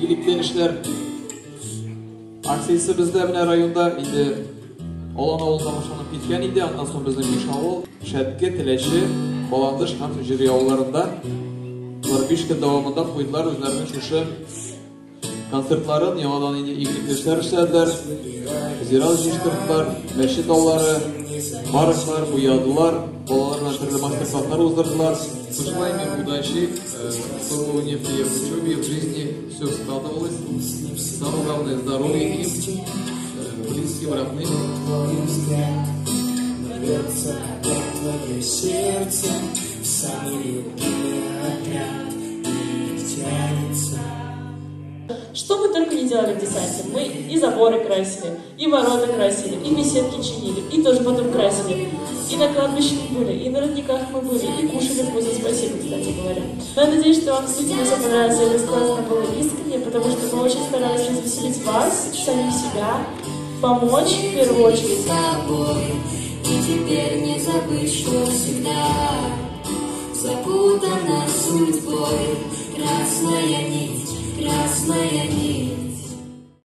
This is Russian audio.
игіліктен işler. Акциясы бізде мына районда инде Olan ауылына башланып кеткен инде, андан соң біздің биш ауыл Шәтке, Теләші, Баландыш һәм Түнжери авылларында 5 көн дәвамында куйдылар үзләренең шушы концертларын, яңадан инде игілікле эшләр эшләделәр. Зират җыштырдылар, мәчет аулары, барышлар, буядылар, балаларга төрле мастер-класслар уздырдылар. Пожелаем им удачи, чтобы у них в учебе, в жизни все складывалось. Самое главное здоровье им, близким, родным. Бьется твое сердце в самый отряд и тянется. Что мы только не делали в десанте. Мы и заборы красили, и ворота красили, и беседки чинили, и тоже потом красили. И на кладбище мы были, и на родниках мы были, и кушали вкусно, спасибо, кстати говоря. Но я надеюсь, что вам действительно все понравится, и расклассно было искренне, потому что мы очень старались развеселить вас, самих себя, помочь в первую очередь. И теперь не забыть, что всегда запутана судьбой. Красная нить, красная нить.